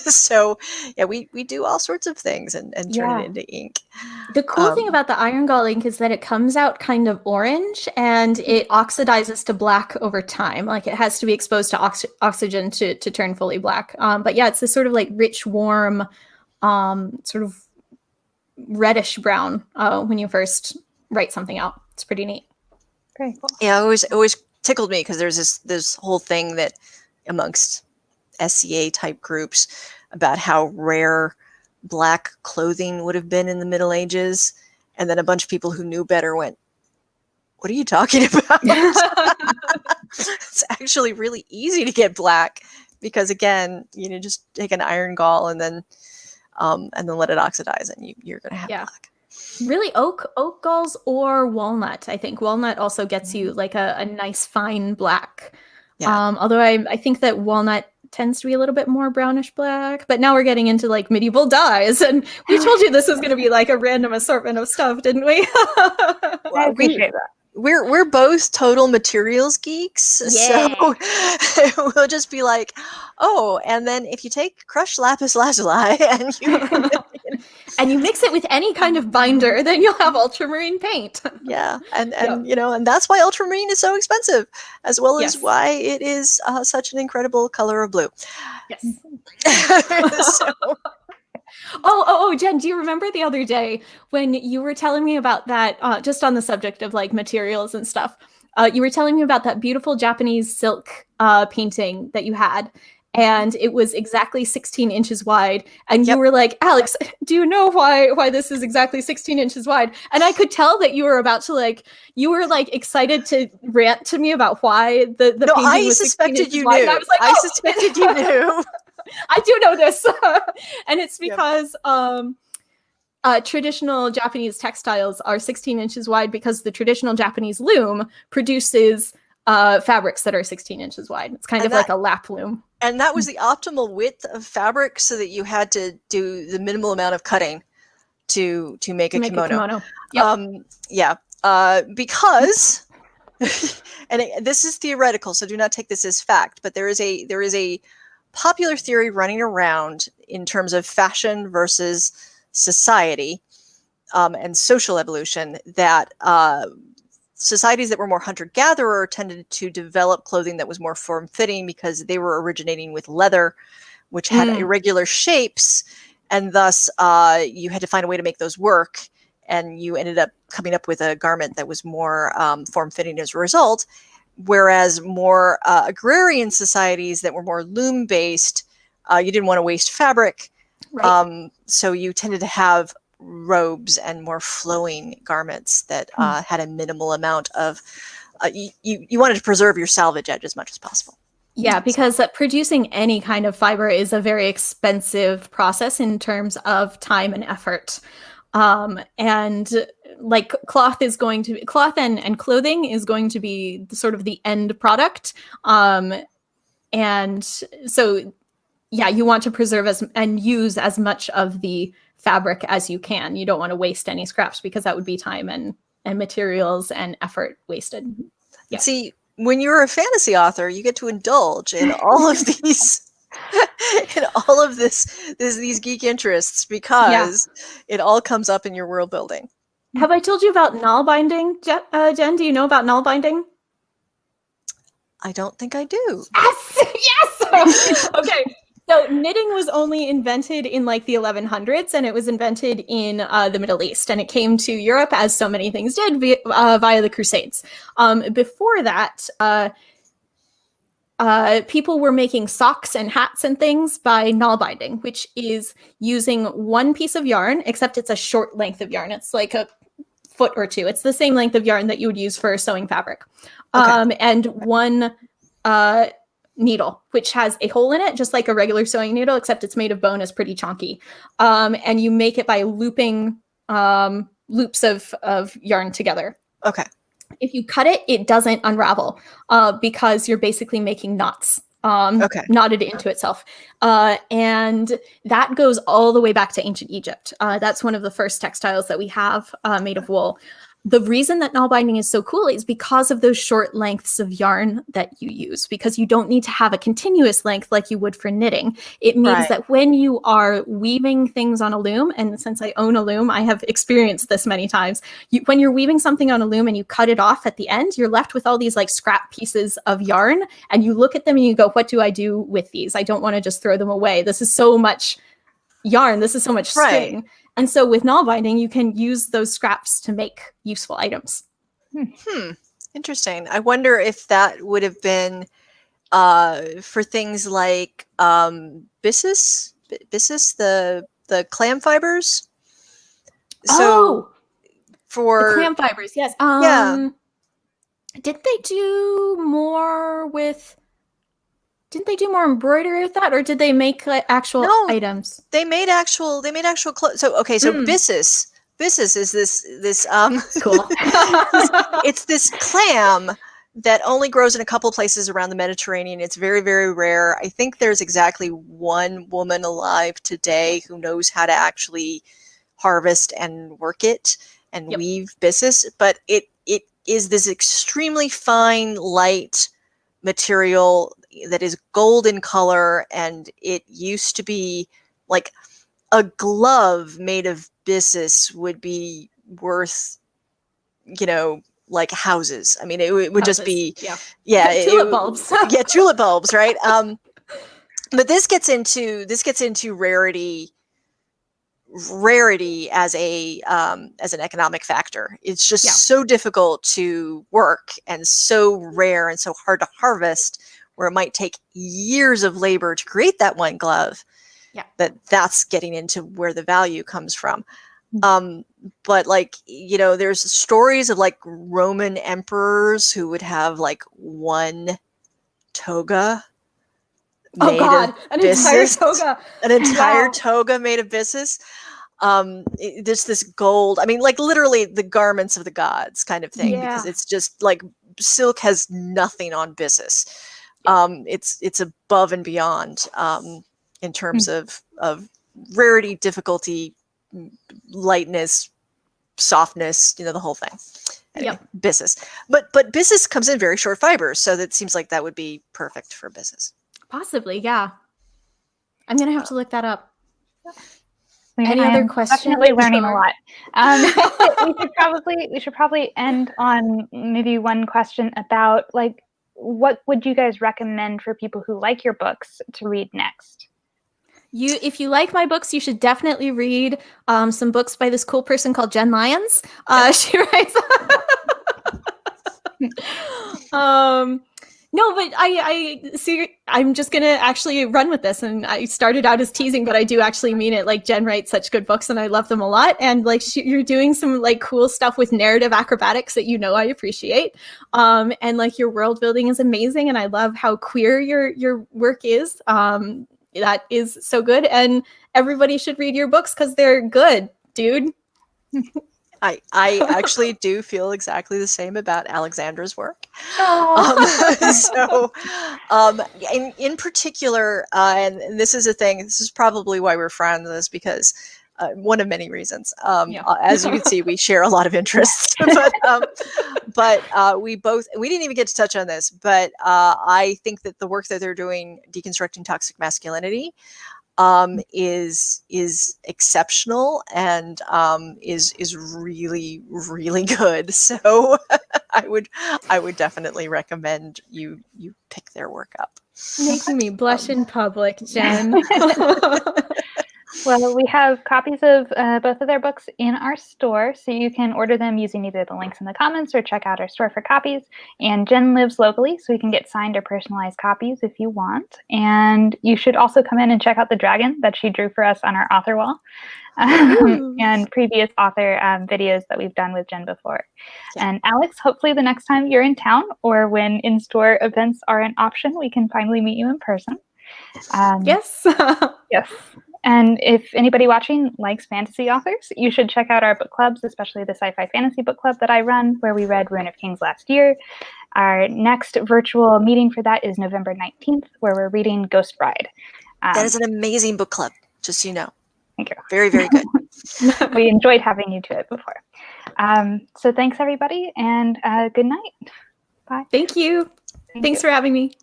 So yeah, we do all sorts of things and turn it into ink. The cool thing about the Iron Gall ink is that it comes out kind of orange and it oxidizes to black over time. Like, it has to be exposed to oxygen to turn fully black. But yeah, it's this sort of, like, rich, warm, sort of reddish brown when you first write something out. It's pretty neat. Very cool. Yeah, it always tickled me, because there's this whole thing that amongst SCA type groups about how rare black clothing would have been in the Middle Ages, and then a bunch of people who knew better went, "What are you talking about?" It's actually really easy to get black, because, again, just take an iron gall and then let it oxidize, and you're gonna have black. Really, oak galls or walnut. I think walnut also gets you, like, a nice fine black. Although I think that walnut tends to be a little bit more brownish black. But now we're getting into like medieval dyes, and we told you this was going to be like a random assortment of stuff, didn't we? I appreciate that. We're both total materials geeks, so we'll just be like, oh, and then if you take crushed lapis lazuli and and you mix it with any kind of binder, then you'll have ultramarine paint. And that's why ultramarine is so expensive, as well as why it is such an incredible color of blue. Yes. Oh, Jenn, do you remember the other day when you were telling me about that, just on the subject of like materials and stuff, you were telling me about that beautiful Japanese silk painting that you had, and it was exactly 16 inches wide, and you were like, Alex, do you know why this is exactly 16 inches wide? And I could tell that you were about to you were excited to rant to me about why the painting was 16 inches wide. And I was like, I suspected you knew. I do know this. And it's because traditional Japanese textiles are 16 inches wide because the traditional Japanese loom produces fabrics that are 16 inches wide. It's kind of like a lap loom. And that was the optimal width of fabric, so that you had to do the minimal amount of cutting to make a kimono. Because and this is theoretical, so do not take this as fact, but there is a popular theory running around in terms of fashion versus society and social evolution, that societies that were more hunter-gatherer tended to develop clothing that was more form-fitting because they were originating with leather, which had irregular shapes, and thus you had to find a way to make those work, and you ended up coming up with a garment that was more form-fitting as a result. Whereas more agrarian societies that were more loom-based, you didn't want to waste fabric. Right. So you tended to have robes and more flowing garments that had a minimal amount of, you wanted to preserve your salvage edge as much as possible. Yeah, because producing any kind of fiber is a very expensive process in terms of time and effort. And like cloth and clothing is going to be sort of the end product. And so, you want to preserve and use as much of the fabric as you can. You don't want to waste any scraps, because that would be time and materials and effort wasted. Yeah. See, when you're a fantasy author, you get to indulge in all of these in all of these geek interests, because it all comes up in your world building. Have I told you about null binding, Jenn? Do you know about null binding? I don't think I do. Yes. Okay. So knitting was only invented in like the 1100s, and it was invented in the Middle East, and it came to Europe, as so many things did, via the Crusades. Before that, people were making socks and hats and things by null binding, which is using one piece of yarn, except it's a short length of yarn. It's like a foot or two. It's the same length of yarn that you would use for sewing fabric. And one needle, which has a hole in it, just like a regular sewing needle, except it's made of bone, is pretty chunky. And you make it by looping loops of yarn together. Okay. If you cut it, it doesn't unravel because you're basically making knots knotted into itself. And that goes all the way back to ancient Egypt. That's one of the first textiles that we have made of wool. The reason that null binding is so cool is because of those short lengths of yarn that you use, because you don't need to have a continuous length like you would for knitting. It means that when you are weaving things on a loom, and since I own a loom, I have experienced this many times, when you're weaving something on a loom and you cut it off at the end, you're left with all these like scrap pieces of yarn, and you look at them and you go, what do I do with these? I don't want to just throw them away. This is so much yarn. This is so much string. And so with null binding, you can use those scraps to make useful items. Interesting. I wonder if that would have been for things like byssus, the clam fibers. So for the clam fibers, yes. Did they do more with? Didn't they do more embroidery with that, or did they make like actual items? They made actual clothes. So byssus is this cool. it's this clam that only grows in a couple places around the Mediterranean. It's very, very rare. I think there's exactly one woman alive today who knows how to actually harvest and work it and weave byssus, but it is this extremely fine, light material that is gold in color, and it used to be like a glove made of byssus would be worth, like houses. I mean, it would just be, tulip bulbs. Yeah, tulip bulbs, right? But this gets into rarity as an economic factor. It's just so difficult to work and so rare and so hard to harvest, where it might take years of labor to create that one glove. That's getting into where the value comes from. But like, there's stories of like Roman emperors who would have like one toga. Oh God, an entire toga. An entire toga made of byssus. There's this gold, I mean, like literally the garments of the gods kind of thing, because it's just like silk has nothing on byssus. It's above and beyond in terms of rarity, difficulty, lightness, softness, the whole thing. Anyway, byssus. But byssus comes in very short fibers, so that seems like that would be perfect for byssus. Possibly, yeah. I'm gonna have to look that up. Any other questions? Definitely learning a lot. We should probably end on maybe one question about like, what would you guys recommend for people who like your books to read next? If you like my books, you should definitely read some books by this cool person called Jenn Lyons. She writes. No, but I see. I'm just gonna actually run with this, and I started out as teasing, but I do actually mean it. Like, Jenn writes such good books, and I love them a lot. And like, you're doing some like cool stuff with narrative acrobatics that I appreciate. And like, your world building is amazing, and I love how queer your work is. That is so good, and everybody should read your books because they're good, dude. I actually do feel exactly the same about Alexandra's work. In particular, and this is a thing, this is probably why we're friends, because one of many reasons. As you can see, we share a lot of interests, but we didn't even get to touch on this, but I think that the work that they're doing, deconstructing toxic masculinity, is exceptional and is really, really good. So I would definitely recommend you pick their work up. Making me blush in public, Jenn. Well, we have copies of both of their books in our store, so you can order them using either the links in the comments or check out our store for copies. And Jenn lives locally, so you can get signed or personalized copies if you want. And you should also come in and check out the dragon that she drew for us on our author wall, and previous author videos that we've done with Jenn before. And Alex, hopefully the next time you're in town or when in-store events are an option, we can finally meet you in person. Yes. Yes. And if anybody watching likes fantasy authors, you should check out our book clubs, especially the sci-fi fantasy book club that I run, where we read Rune of Kings last year. Our next virtual meeting for that is November 19th, where we're reading Ghost Bride. That is an amazing book club, just so you know. Thank you. Very, very good. We enjoyed having you to it before. So thanks, everybody, and good night. Bye. Thank you. Thanks for having me.